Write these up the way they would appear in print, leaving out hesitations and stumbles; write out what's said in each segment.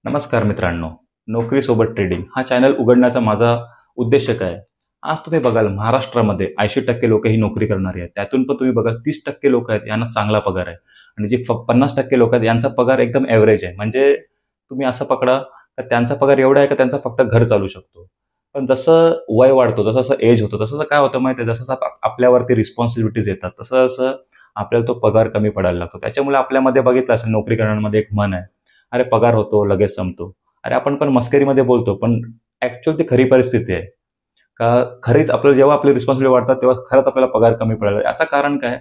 नमस्कार मित्रांनो. नोकरीसोबत ट्रेडिंग हा चॅनल उघडण्याचा माझा उद्देश काय आहे? आज तुम्ही बघाल महाराष्ट्रामध्ये 80% लोक ही नोकरी करणारी आहेत. त्यातून पण तुम्ही बघाल 30% लोक आहेत यांना चांगला पगार आहे आणि जे 50% लोक आहेत यांचा पगार एकदम एव्हरेज आहे. म्हणजे तुम्ही असं पकडा तर त्यांचा पगार एवढा आहे की त्यांचा फक्त घर चालू शकतो. पण जसं वय वाढतो, जसं एज होतो, तसं काय होतं माहिती आहे, जसं आपल्यावरती रिस्पॉन्सिबिलिटीज येतात तसं तसं आपल्याला तो पगार कमी पडायला लागतो. त्याच्यामुळे आपल्यामध्ये बघितलं असेल नोकरी करण्यामध्ये एक मन आहे, अरे पगार होतो लगेच संपतो. अरे आपण पण मस्करीमध्ये बोलतो, पण ॲक्च्युअल ती खरी परिस्थिती आहे का? खरीच आपल्याला जेव्हा आपली रिस्पॉन्सिबिलिटी वाढतात तेव्हा खरंच आपल्याला पगार कमी पडायला. याचं कारण काय?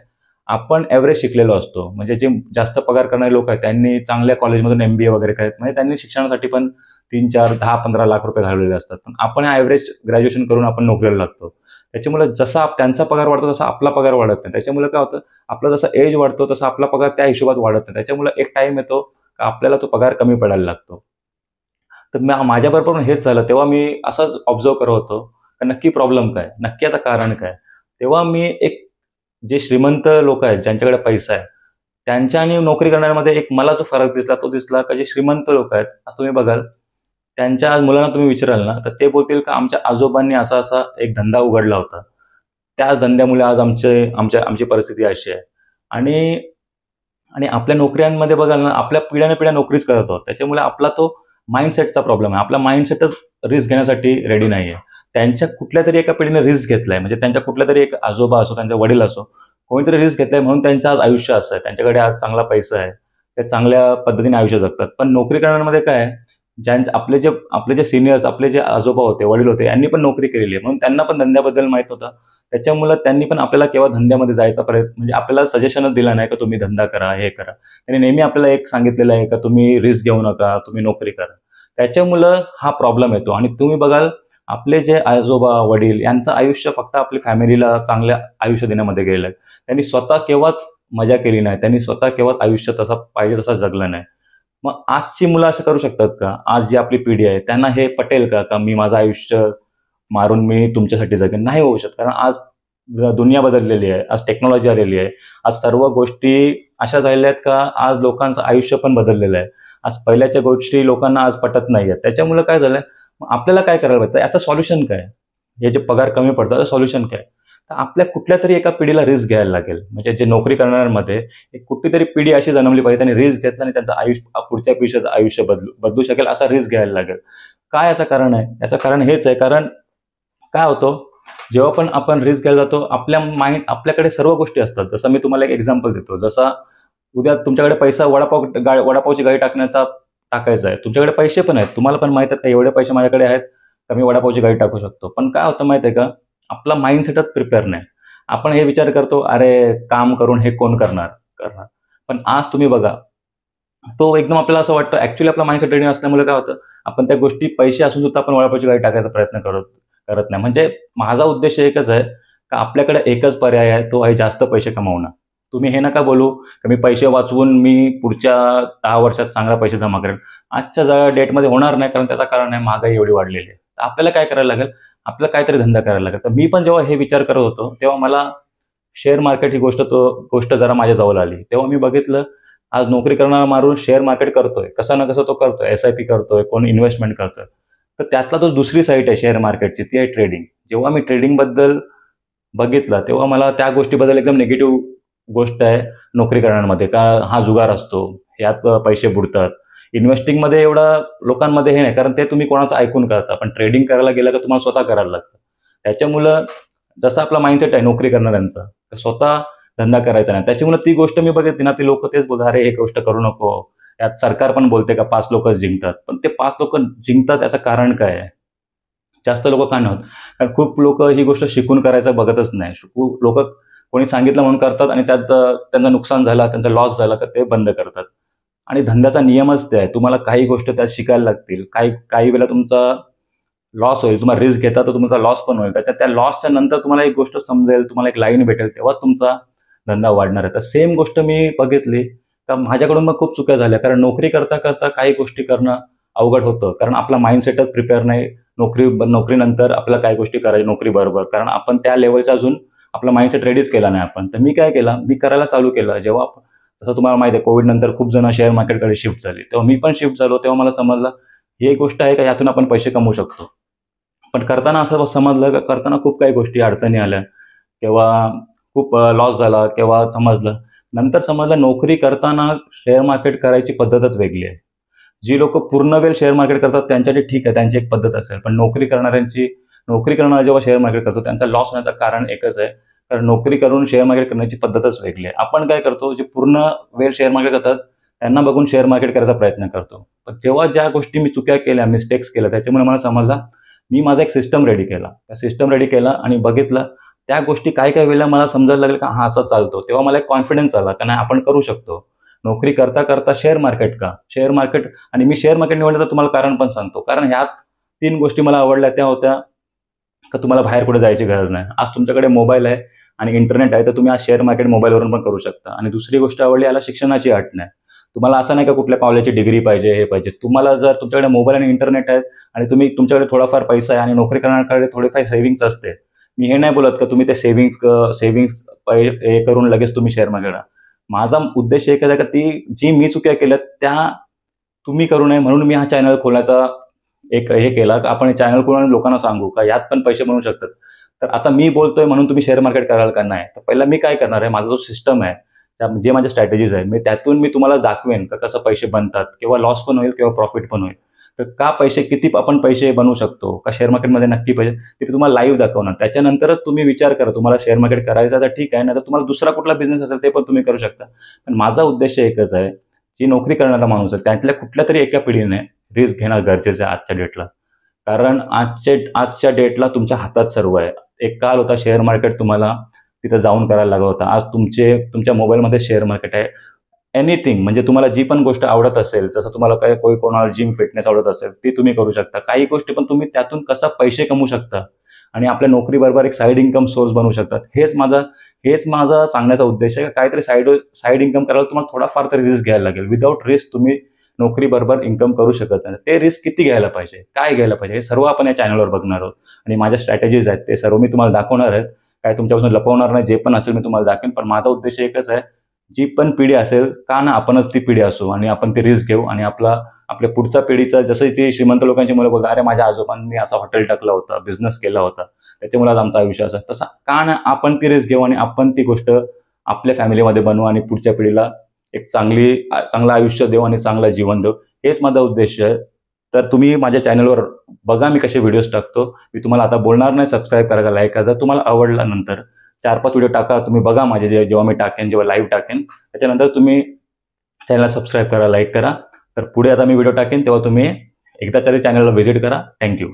आपण ॲव्हरेज शिकलेलो असतो. म्हणजे जे जास्त पगार करणारे लोक आहेत त्यांनी चांगल्या कॉलेजमधून MBA वगैरे काय, म्हणजे त्यांनी शिक्षणासाठी पण 3, 4, 10, 15 लाख रुपये घालवलेले असतात. पण आपण ॲव्हरेज ग्रॅज्युएशन करून आपण नोकरीला लागतो. त्याच्यामुळे जसा त्यांचा पगार वाढतो तसा आपला पगार वाढत नाही. त्याच्यामुळे काय होतं, आपला जसा एज वाढतो तसा आपला पगार त्या हिशोबात वाढत नाही. त्याच्यामुळे एक टाईम येतो का आपल्याला तो पगार कमी पडायला लागतो. तर माझ्याबरोबर पण हेच झालं. तेव्हा मी असंच ऑब्झर्व्ह करत होतो का नक्की प्रॉब्लेम काय? नक्की आता कारण काय? तेव्हा मी एक जे श्रीमंत लोक आहेत, ज्यांच्याकडे पैसा आहे, त्यांच्या आणि नोकरी करण्यामध्ये एक मला जो फरक दिसला तो दिसला का जे श्रीमंत लोक आहेत, आज तुम्ही बघाल त्यांच्या मुलांना तुम्ही विचाराल ना, तर ते बोलतील का आमच्या आजोबांनी असा-असा एक धंदा उघडला होता. त्याच धंद्यामुळे आज आमची परिस्थिती अशी आहे. आणि आणि आपल्या नोकऱ्यांमध्ये बघाल ना, आपल्या पिढ्यानपिढ्या नोकरीच करत आहोत. त्याच्यामुळे आपला तो माइंडसेटचा प्रॉब्लेम आहे. आपला माइंडसेटच रिस्क घेण्यासाठी रेडी नाही आहे. त्यांच्या कुठल्यातरी एका पिढीने रिस्क घेतलाय, म्हणजे त्यांच्या कुठल्यातरी एक आजोबा असो, त्यांचे वडील असो, कोणीतरी रिस्क घेतलाय म्हणून त्यांचं आज आयुष्य असं आहे. त्यांच्याकडे आज चांगला पैसा आहे. ते चांगल्या पद्धतीने आयुष्य जगतात. पण नोकरी करण्यामध्ये काय आहे, आपले जे सीनियर्स, आपले जे आजोबा होते, वडील होते, यांनी पण नोकरी केलेली आहे. म्हणून त्यांना पण धंद्याबद्दल माहीत होतं. त्याच्यामुळं त्यांनी पण आपल्याला केव्हा धंद्यामध्ये जायचा प्रयत्न, म्हणजे आपल्याला सजेशनच दिला नाही का तुम्ही धंदा करा, हे करा. त्यांनी नेहमी आपल्याला एक सांगितलेलं आहे का तुम्ही रिस्क घेऊ नका, तुम्ही नोकरी करा. त्याच्यामुळं हा प्रॉब्लेम येतो. आणि तुम्ही बघाल आपले जे आजोबा, वडील यांचं आयुष्य फक्त आपली फॅमिलीला चांगलं आयुष्य देण्यामध्ये गेलं आहे. त्यांनी स्वतः केव्हाच मजा केली नाही. त्यांनी स्वतः केव्हाच आयुष्य तसा पाहिजे तसा जगलं नाही. मग आजची मुलं असं करू शकतात का? आज जी आपली पिढी आहे त्यांना हे पटेल का, का मी माझं आयुष्य मारून मी तुमच्यासाठी जगेन? नाही होऊ शकत. कारण आज दुनिया बदललेली आहे, आज टेक्नॉलॉजी आलेली आहे, आज सर्व गोष्टी अशा झालेल्या आहेत का आज लोकांचं आयुष्य पण बदललेलं आहे. आज पहिल्याच्या गोष्टी लोकांना आज पटत नाही आहेत. त्याच्यामुळे काय झालंय, मग आपल्याला काय करायला पाहिजे? आता सोल्युशन काय? हे जे पगार कमी पडतात सोल्युशन काय? तर आपल्या कुठल्या तरी एका पिढीला रिस्क घ्यायला लागेल. म्हणजे जे नोकरी करणाऱ्यांमध्ये एक कुठलीतरी पिढी अशी जन्मली पाहिजे, त्यांनी रिस्क घेतला आणि त्यांचं आयुष्य पुढच्या पिढीचं आयुष्य बदलू शकेल असा रिस्क घ्यायला लागेल. काय याचं कारण आहे? याचं कारण हेच आहे, कारण काय होतं, जेव्हा पण आपण रिस्क घ्यायला जातो आपल्याकडे सर्व गोष्टी असतात. जसं मी तुम्हाला एक एक्झाम्पल देतो. जसा उद्या तुमच्याकडे पैसा वडापावची गाडी टाकायचा आहे. तुमच्याकडे पैसे पण आहेत. तुम्हाला पण माहित आहे का एवढे पैसे माझ्याकडे आहेत का मी वडापावची गाडी टाकू शकतो. पण काय होतं माहिती आहे का, आपला माइंडसेटच प्रिपेअर नाही. आपण हे विचार करतो, अरे काम करून हे कोण करणार. पण आज तुम्ही बघा, तो एकदम आपल्याला असं वाटतं, ऍक्च्युअली आपला माइंडसेट रेडी असल्यामुळे काय होतं, आपण त्या गोष्टी पैसे असून सुद्धा आपण वडापावची गाडी टाकायचा प्रयत्न करत नाही. म्हणजे माझा उद्देश एकच आहे का आपल्याकडे एकच पर्याय आहे, तो आहे जास्त पैसे कमावणं. तुम्ही हे नका बोलू की मी पैसे वाचवून मी पुढच्या 10 वर्षात चांगला पैसे जमा करेन. आजच्या डेटमध्ये होणार नाही, कारण त्याचं कारण आहे महागाई एवढी वाढलेली आहे. तर आपल्याला काय करायला लागेल, आपल्याला काहीतरी धंदा करायला लागेल. तर मी पण जेव्हा हे विचार करत होतो तेव्हा मला शेअर मार्केट ही गोष्ट जरा माझ्या जवळ आली. तेव्हा मी बघितलं, आज नोकरी करणारा मारून शेअर मार्केट करतोय, कसा ना कसं तो करतोय, SIP करतोय, कोण इन्व्हेस्टमेंट करतोय. तर त्यातला तो दुसरी साईट आहे शेअर मार्केटची, ती आहे ट्रेडिंग. जेव्हा मी ट्रेडिंगबद्दल बघितलं तेव्हा मला त्या गोष्टीबद्दल एकदम निगेटिव्ह गोष्ट आहे नोकरी करण्यामध्ये, का हा जुगार असतो, यात पैसे बुडतात. इन्व्हेस्टिंगमध्ये एवढा लोकांमध्ये हे नाही, कारण ते तुम्ही कोणाचं ऐकून करता. पण ट्रेडिंग करायला गेलं का तुम्हाला स्वतः करायला लागतं. त्याच्यामुळं जसं आपला माइंडसेट आहे नोकरी करणाऱ्यांचा, तर स्वतः धंदा करायचा नाही. त्याच्यामुळे ती गोष्ट मी बघितली ना, ती लोक तेच बोलतात, अरे हे गोष्ट करू नको. यात सरकार पण बोलते का 5 लोक जिंकतात. पण ते 5 लोक जिंकतात याचं कारण काय आहे? जास्त लोक का नव्हत? कारण खूप लोक ही गोष्ट शिकून करायचं बघतच नाही. लोक कोणी सांगितलं म्हणून करतात आणि त्यात त्यांचं नुकसान झालं, त्यांचा लॉस झाला तर ते बंद करतात. आणि धंद्याचा नियमच ते आहे, तुम्हाला काही गोष्ट त्यात शिकायला लागतील. काही वेळेला तुमचा लॉस होईल, तुम्हाला रिस्क घेता तर तुमचा लॉस पण होईल. त्या लॉसच्या नंतर तुम्हाला एक गोष्ट समजेल, तुम्हाला एक लाईन भेटेल, तेव्हा तुमचा धंदा वाढणार आहे. तर सेम गोष्ट मी बघितली तर माझ्याकडून मग खूप चुक्या झाल्या. कारण नोकरी करता करता काही गोष्टी करणं अवघड होतं, कारण आपला माइंडसेटच प्रिपेअर नाही. नोकरीनंतर आपल्याला काही गोष्टी करायच्या नोकरीबरोबर, कारण आपण त्या लेवलचा अजून आपला माइंडसेट रेडीच केला नाही आपण. तर मी काय केलं, मी करायला चालू केलं. जेव्हा जसं तुम्हाला माहिती आहे कोविड नंतर खूप जण शेअर मार्केटकडे शिफ्ट झाले, तेव्हा मी पण शिफ्ट झालो. तेव्हा मला समजलं ही एक गोष्ट आहे का यातून आपण पैसे कमवू शकतो. पण करताना असं समजलं का करताना खूप काही गोष्टी अडचणी आल्या, किंवा खूप लॉस झाला, किंवा समजलं नंतर समजलं नोकरी करताना शेअर मार्केट करायची पद्धतच वेगळी आहे. जी लोक पूर्ण वेळ शेअर मार्केट करतात त्यांच्यासाठी ठीक आहे, त्यांची एक पद्धत असेल. पण नोकरी करणारा जेव्हा शेअर मार्केट करतो त्यांचा लॉस होण्याचं कारण एकच आहे, कारण नोकरी करून शेअर मार्केट करण्याची पद्धतच वेगळी आहे. आपण काय करतो, जे पूर्ण वेळ शेअर मार्केट करतात त्यांना बघून शेअर मार्केट करायचा प्रयत्न करतो. पण तेव्हा ज्या गोष्टी मी चुक्या केल्या, मिस्टेक्स केल्या, त्याच्यामुळे मला समजला मी माझा एक सिस्टम रेडी केला. त्या सिस्टम रेडी केला आणि बघितलं त्या गोष्टी काय काय वेळेला मला समजायला लागलं का हा असं चालतो. तेव्हा मला एक कॉन्फिडन्स आला का नाही आपण करू शकतो. नोकरी करता करता शेअर मार्केट का, शेअर मार्केट. आणि मी शेअर मार्केट निवडण्याचं तुम्हाला कारण पण सांगतो, कारण ह्यात 3 गोष्टी मला आवडल्या. त्या होत्या का तुम्हाला बाहेर कुठे जायची गरज नाही. आज तुमच्याकडे मोबाईल आहे आणि इंटरनेट आहे, तर तुम्ही आज शेअर मार्केट मोबाईलवरून पण करू शकता. आणि दुसरी गोष्ट आवडली याला शिक्षणाची अट नाही. तुम्हाला असं नाही का कुठल्या कॉलेजची डिग्री पाहिजे, हे पाहिजे. तुम्हाला जर तुमच्याकडे मोबाईल आणि इंटरनेट आहे आणि तुमच्याकडे थोडाफार पैसा आहे आणि नोकरी करण्याकडे थोडेफार सेव्हिंग्स असते. मी हे नाही बोलत का तुम्ही ते सेव्हिंग्स हे करून लगेच तुम्ही शेअर मार्केट. माझा उद्देश एकच आहे का जी मी चुक्या केल्या त्या तुम्ही करू नये, म्हणून मी हा चॅनल खोलायचा एक हे केला का आपण चॅनल खोलून लोकांना सांगू का यात पण पैसे बनवू शकतात. तर आता मी बोलतोय म्हणून तुम्ही शेअर मार्केट कराल का नाही. तर पहिला मी काय करणार आहे, माझा जो सिस्टम आहे, जे माझ्या स्ट्रॅटेजीज आहे, मी त्यातून तुम्हाला दाखवेन का कसं पैसे बनतात, किंवा लॉस पण होईल किंवा प्रॉफिट पण होईल. तर का किती आपण पैसे बनवू शकतो, का शेअर मार्केटमध्ये नक्की पैसे, ते तुम्हाला लाईव्ह दाखवणार. त्याच्यानंतरच तुम्ही विचार करा तुम्हाला शेअर मार्केट करायचं तर ठीक आहे, नाही तर तुम्हाला दुसरा कुठला बिझनेस असेल ते पण तुम्ही करू शकता. पण माझा उद्देश एकच आहे, जी नोकरी करणारा माणूस आहे त्यातल्या कुठल्या तरी एका पिढीने रिस्क घेणं गरजेचं आहे आजच्या डेटला. कारण आजच्या डेटला तुमच्या हातात सर्व आहे. एक काळ होता शेअर मार्केट तुम्हाला तिथं जाऊन करायला लागत होता. आज तुमच्या मोबाईलमध्ये शेअर मार्केट आहे. एनिथिंग म्हणजे तुम्हाला जी पण गोष्ट आवडत असेल, जसं तुम्हाला कोणाला जिम फिटनेस आवडत असेल ती तुम्ही करू शकता. काही गोष्टी पण तुम्ही त्यातून कसा पैसे कमवू शकता आणि आपल्या नोकरीबरोबर एक साईड इन्कम सोर्स बनवू शकतात. हेच माझा सांगण्याचा उद्देश आहे. काहीतरी साईड इन्कम करायला तुम्हाला थोडाफार तरी रिस्क घ्यायला लागेल. विदाऊट रिस्क तुम्ही नोकरी बरोबर इन्कम करू शकत नाही. ते रिस्क किती घ्यायला पाहिजे, काय घ्यायला पाहिजे, हे सर्व आपण या चॅनलवर बघणार आहोत. आणि माझ्या स्ट्रॅटेजीज आहेत ते सर्व मी तुम्हाला दाखवणार आहे. काय तुमच्यापासून लपवणार नाही, जे पण असेल मी तुम्हाला दाखवेन. पण माझा उद्देश एकच आहे, जी पण पिढी असेल का ना आपणच ती पिढी असू आणि आपण ती रिस्क घेऊ आणि आपल्या पुढच्या पिढीचा, जसं ती श्रीमंत लोकांची मुलं बोलतात अरे माझ्या आजोबांनी असा हॉटेल टाकला होता, बिझनेस केला होता, त्याच्यामुळे आज आमचा आयुष्य असं. तसा का ना आपण ती रिस्क घेऊ आणि आपण ती गोष्ट आपल्या फॅमिलीमध्ये बनवू आणि पुढच्या पिढीला एक चांगलं आयुष्य देऊ आणि चांगलं जीवन देऊ. हेच माझा उद्देश आहे. तर तुम्ही माझ्या चॅनलवर बघा मी कसे व्हिडिओज टाकतो. मी तुम्हाला आता बोलणार नाही सबस्क्राईब करा, लाईक करा. तुम्हाला आवडला नंतर 4-5 व्हिडिओ टाका, तुम्ही बघा माझे जेव्हा मी टाकेन, जेव्हा लाईव्ह टाकेन त्याच्यानंतर तुम्ही चॅनलला सबस्क्राईब करा, लाईक करा. तर पुढे आता मी व्हिडिओ टाकेन तेव्हा तुम्ही एकदा तरी चॅनलला व्हिजिट करा. थँक्यू.